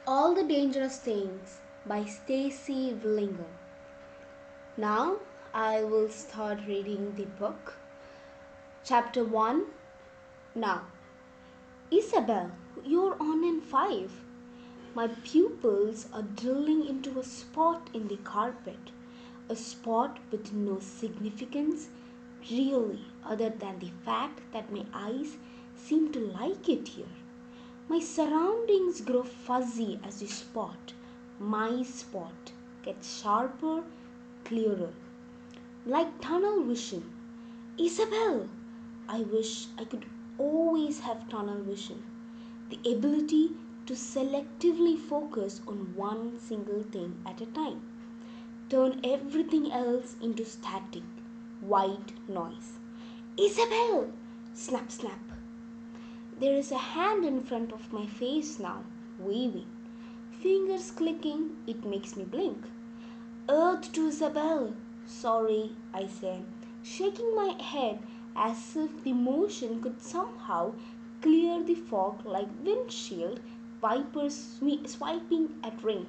All the Dangerous Things by Stacy Willingham. Now I will start reading the book. Chapter 1. Now, Isabel, you're on in 5. My pupils are drilling into a spot in the carpet, a spot with no significance really other than the fact that my eyes seem to like it here. My surroundings grow fuzzy as the spot, my spot, gets sharper, clearer, like tunnel vision. Isabel! I wish I could always have tunnel vision, the ability to selectively focus on one single thing at a time, turn everything else into static, white noise. Isabel! Snap, snap. There is a hand in front of my face now, waving. Fingers clicking, it makes me blink. Earth to Isabel. Sorry, I say, shaking my head as if the motion could somehow clear the fog like windshield wipers swiping at rain.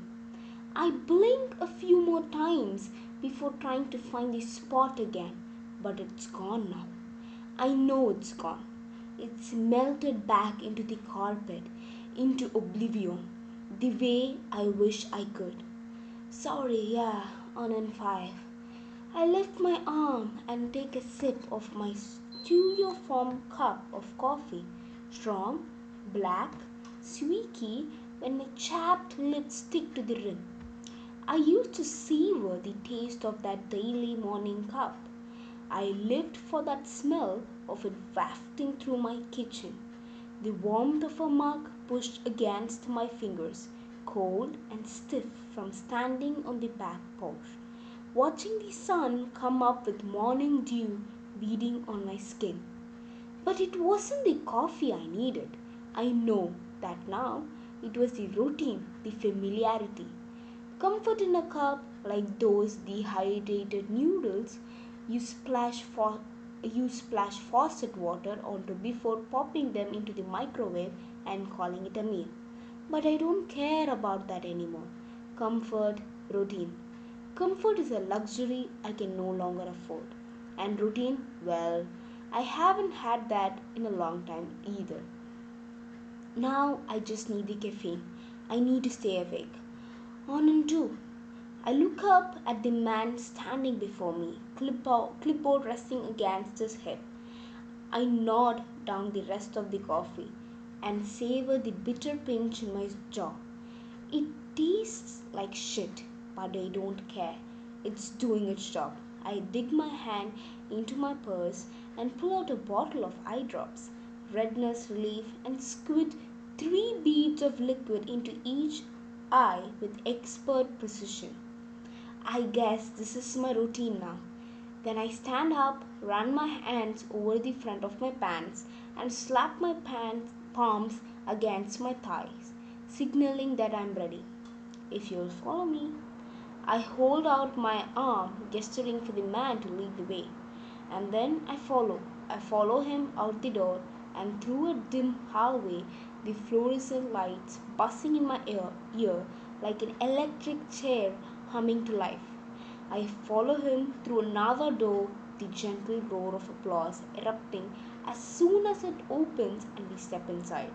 I blink a few more times before trying to find the spot again, but it's gone now. I know it's gone. It's melted back into the carpet, into oblivion, the way I wish I could. Sorry, yeah, on in 5. I lift my arm and take a sip of my styrofoam cup of coffee, strong, black, squeaky when my chapped lips stick to the rim. I used to savor the taste of that daily morning cup. I lived for that smell of it wafting through my kitchen, the warmth of a mug pushed against my fingers, cold and stiff from standing on the back porch, watching the sun come up with morning dew beading on my skin. But it wasn't the coffee I needed. I know that now. It was the routine, the familiarity. Comfort in a cup like those dehydrated noodles you splash faucet water onto before popping them into the microwave and calling it a meal. But I don't care about that anymore. Comfort, routine. Comfort is a luxury I can no longer afford. And routine, well, I haven't had that in a long time either. Now I just need the caffeine. I need to stay awake. On and two. I look up at the man standing before me, clipboard resting against his hip. I nod down the rest of the coffee and savor the bitter pinch in my jaw. It tastes like shit, but I don't care. It's doing its job. I dig my hand into my purse and pull out a bottle of eye drops, redness relief, and squid 3 beads of liquid into each eye with expert precision. I guess this is my routine now. Then I stand up, run my hands over the front of my pants, and slap my palms against my thighs, signaling that I'm ready. If you'll follow me. I hold out my arm, gesturing for the man to lead the way. And then I follow. I follow him out the door and through a dim hallway, the fluorescent lights buzzing in my ear like an electric chair humming to life. I follow him through another door, the gentle roar of applause erupting as soon as it opens and we step inside.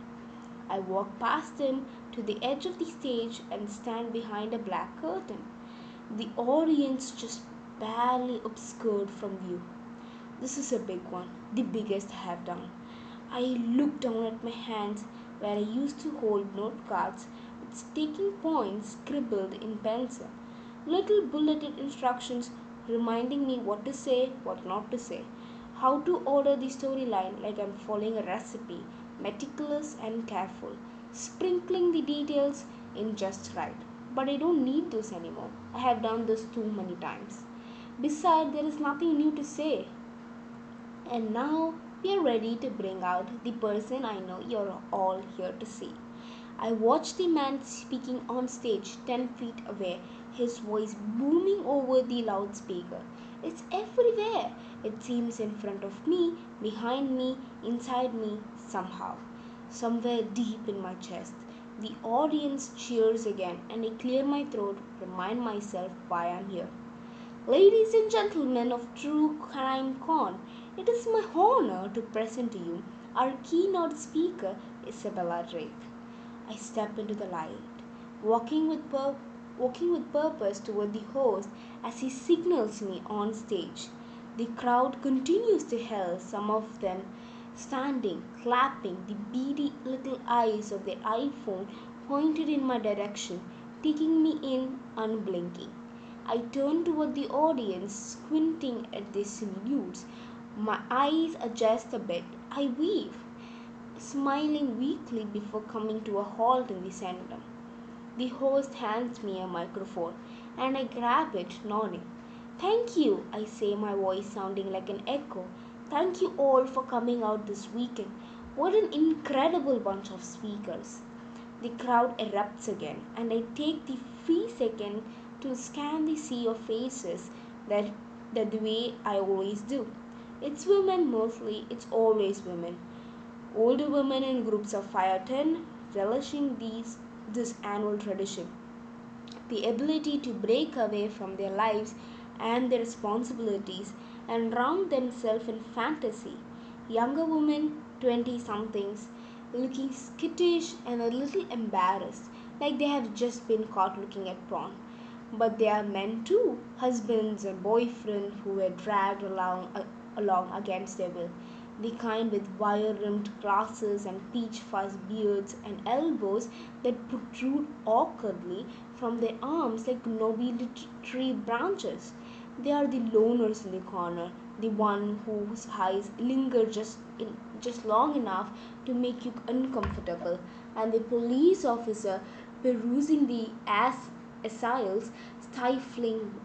I walk past him to the edge of the stage and stand behind a black curtain, the audience just barely obscured from view. This is a big one, the biggest I have done. I look down at my hands where I used to hold note cards with sticking points scribbled in pencil. Little bulleted instructions reminding me what to say, what not to say, how to order the storyline like I'm following a recipe, meticulous and careful, sprinkling the details in just right. But I don't need those anymore. I have done this too many times. Besides, there is nothing new to say. And now we are ready to bring out the person I know you're all here to see. I watched the man speaking on stage 10 feet away, his voice booming over the loudspeaker. It's everywhere. It seems in front of me, behind me, inside me, somehow. Somewhere deep in my chest, The audience cheers again, and I clear my throat, remind myself why I'm here. Ladies and gentlemen of True Crime Con, it is my honor to present to you our keynote speaker, Isabella Drake. I step into the light, walking with, walking with purpose toward the host as he signals me on stage. The crowd continues to hail, some of them standing, clapping, the beady little eyes of their iPhone pointed in my direction, taking me in unblinking. I turn toward the audience, squinting at their salutes. My eyes adjust a bit. I weave, smiling weakly before coming to a halt in the center. The host hands me a microphone, and I grab it, nodding. Thank you, I say, my voice sounding like an echo. Thank you all for coming out this weekend. What an incredible bunch of speakers. The crowd erupts again, and I take the free second to scan the sea of faces that, that the way I always do. It's women mostly, it's always women. Older women in groups of 5 or 10, relishing this annual tradition. The ability to break away from their lives and their responsibilities and drown themselves in fantasy. Younger women, 20 somethings, looking skittish and a little embarrassed, like they have just been caught looking at porn. But there are men too, husbands and boyfriends who were dragged along against their will. The kind with wire rimmed glasses and peach fuzz beards and elbows that protrude awkwardly from their arms like nobility tree branches. They are the loners in the corner, the one whose eyes linger just long enough to make you uncomfortable, and the police officer perusing the aisles, stifling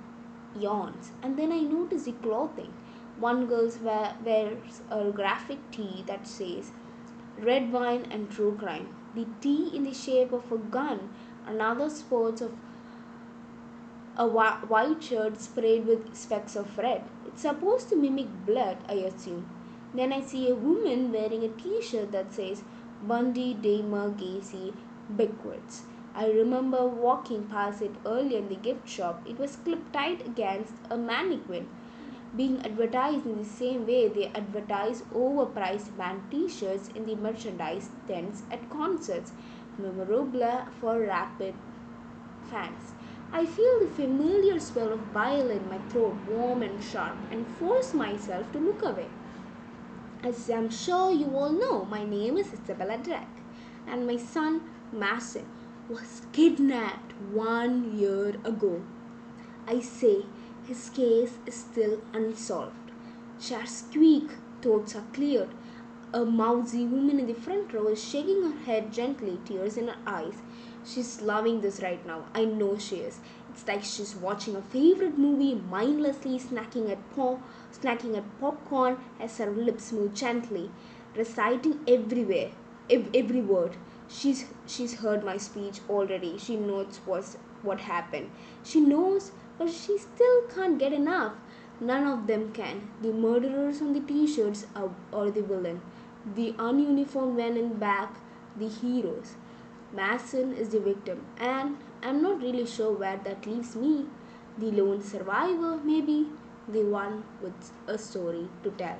yawns. And then I notice the clothing. One girl wears a graphic tee that says red wine and true crime. The tee in the shape of a gun. Another sports of a white shirt sprayed with specks of red. It's supposed to mimic blood, I assume. Then I see a woman wearing a t-shirt that says Bundy Damer Gacy backwards. I remember walking past it earlier in the gift shop. It was clipped tight against a mannequin, being advertised in the same way they advertise overpriced band t-shirts in the merchandise tents at concerts, memorable for rabid fans. I feel the familiar smell of bile in my throat, warm and sharp, and force myself to look away. As I'm sure you all know, my name is Isabella Drake, and my son, Mason, was kidnapped 1 year ago. I say his case is still unsolved. Chairs squeak, throats are cleared. A mousy woman in the front row is shaking her head gently, tears in her eyes. She's loving this right now. I know she is. It's like she's watching a favorite movie, mindlessly snacking at popcorn as her lips move gently, reciting every word. She's heard my speech already. She knows what happened. She knows, but she still can't get enough. None of them can. The murderers on the t-shirts are the villain. The ununiformed men in back, the heroes. Mason is the victim, and I'm not really sure where that leaves me. The lone survivor, maybe. The one with a story to tell.